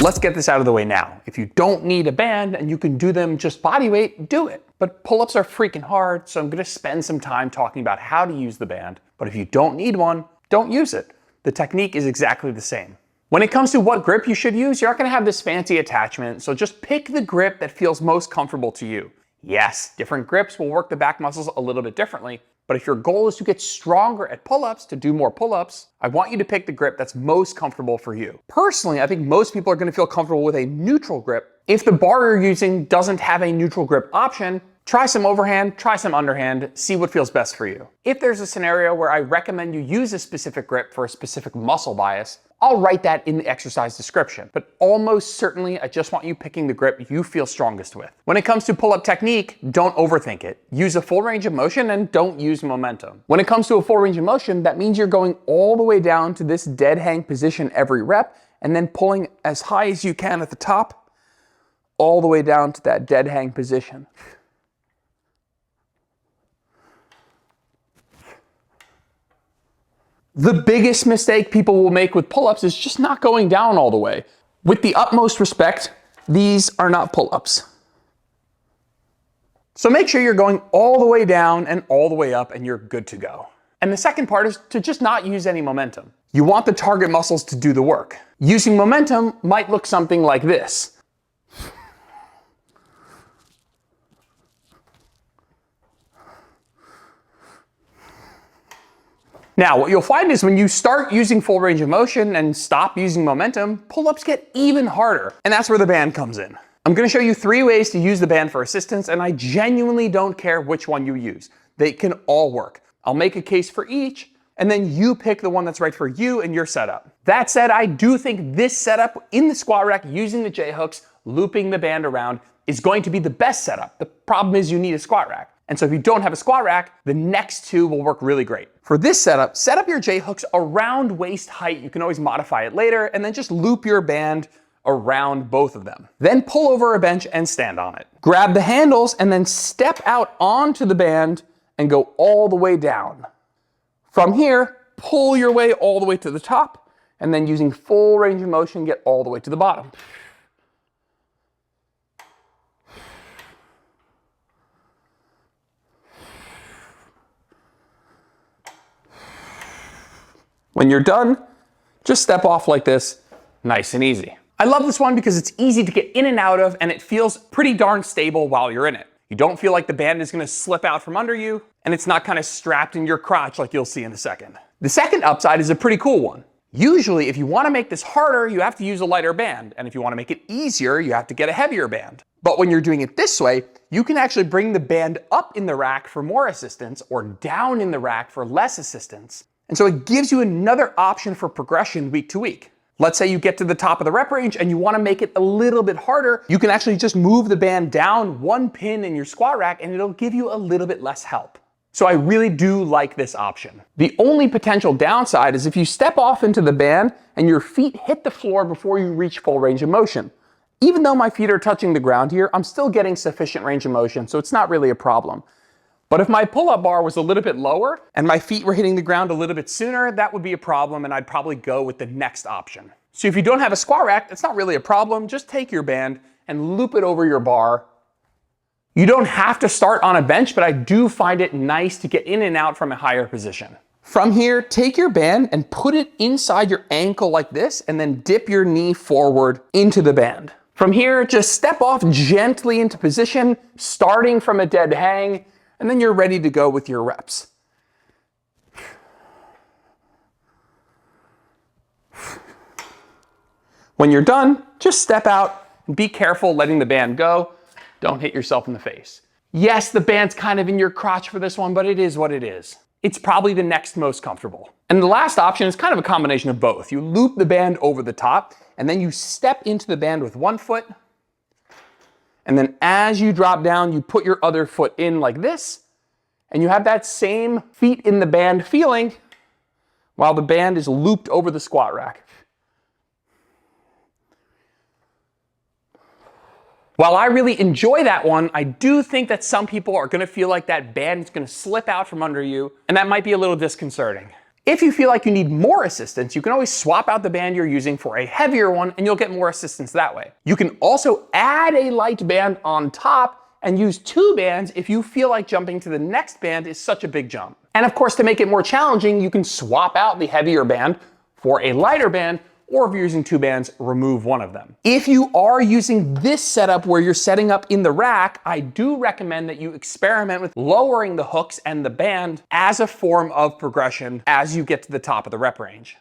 Let's get this out of the way now. If you don't need a band and you can do them just body weight, do it. But pull-ups are freaking hard, so I'm gonna spend some time talking about how to use the band. But if you don't need one, don't use it. The technique is exactly the same. When it comes to what grip you should use, you're not gonna have this fancy attachment, so just pick the grip that feels most comfortable to you. Yes, different grips will work the back muscles a little bit differently, but if your goal is to get stronger at pull-ups, to do more pull-ups, I want you to pick the grip that's most comfortable for you. Personally, I think most people are gonna feel comfortable with a neutral grip. If the bar you're using doesn't have a neutral grip option, try some overhand, try some underhand, see what feels best for you. If there's a scenario where I recommend you use a specific grip for a specific muscle bias, I'll write that in the exercise description, but almost certainly I just want you picking the grip you feel strongest with. When it comes to pull-up technique, don't overthink it. Use a full range of motion and don't use momentum. When it comes to a full range of motion, that means you're going all the way down to this dead hang position every rep and then pulling as high as you can at the top, all the way down to that dead hang position. The biggest mistake people will make with pull-ups is just not going down all the way. With the utmost respect, these are not pull-ups. So make sure you're going all the way down and all the way up and you're good to go. And the second part is to just not use any momentum. You want the target muscles to do the work. Using momentum might look something like this. Now, what you'll find is when you start using full range of motion and stop using momentum, pull-ups get even harder. And that's where the band comes in. I'm gonna show you 3 ways to use the band for assistance, and I genuinely don't care which one you use. They can all work. I'll make a case for each, and then you pick the one that's right for you and your setup. That said, I do think this setup in the squat rack using the J-hooks, looping the band around, is going to be the best setup. The problem is you need a squat rack. And so if you don't have a squat rack, the next 2 will work really great. For this setup, set up your J-hooks around waist height. You can always modify it later, and then just loop your band around both of them. Then pull over a bench and stand on it. Grab the handles and then step out onto the band and go all the way down. From here, pull your way all the way to the top, and then using full range of motion, get all the way to the bottom. When you're done, just step off like this, nice and easy. I love this one because it's easy to get in and out of and it feels pretty darn stable while you're in it. You don't feel like the band is gonna slip out from under you and it's not kind of strapped in your crotch like you'll see in a second. The second upside is a pretty cool one. Usually, if you wanna make this harder, you have to use a lighter band. And if you wanna make it easier, you have to get a heavier band. But when you're doing it this way, you can actually bring the band up in the rack for more assistance or down in the rack for less assistance. And so it gives you another option for progression week to week. Let's say you get to the top of the rep range and you want to make it a little bit harder. You can actually just move the band down 1 pin in your squat rack and it'll give you a little bit less help. So I really do like this option. The only potential downside is if you step off into the band and your feet hit the floor before you reach full range of motion. Even though my feet are touching the ground here, I'm still getting sufficient range of motion, so it's not really a problem. But if my pull-up bar was a little bit lower and my feet were hitting the ground a little bit sooner, that would be a problem and I'd probably go with the next option. So if you don't have a squat rack, it's not really a problem. Just take your band and loop it over your bar. You don't have to start on a bench, but I do find it nice to get in and out from a higher position. From here, take your band and put it inside your ankle like this and then dip your knee forward into the band. From here, just step off gently into position, starting from a dead hang, and then you're ready to go with your reps. When you're done, just step out and be careful letting the band go. Don't hit yourself in the face. Yes, the band's kind of in your crotch for this one, but it is what it is. It's probably the next most comfortable. And the last option is kind of a combination of both. You loop the band over the top, and then you step into the band with 1 foot, and then as you drop down, you put your other foot in like this, and you have that same feet in the band feeling while the band is looped over the squat rack. While I really enjoy that one, I do think that some people are gonna feel like that band is gonna slip out from under you, and that might be a little disconcerting. If you feel like you need more assistance, you can always swap out the band you're using for a heavier one and you'll get more assistance that way. You can also add a light band on top and use 2 bands if you feel like jumping to the next band is such a big jump. And of course, to make it more challenging, you can swap out the heavier band for a lighter band, or if you're using 2 bands, remove one of them. If you are using this setup where you're setting up in the rack, I do recommend that you experiment with lowering the hooks and the band as a form of progression as you get to the top of the rep range.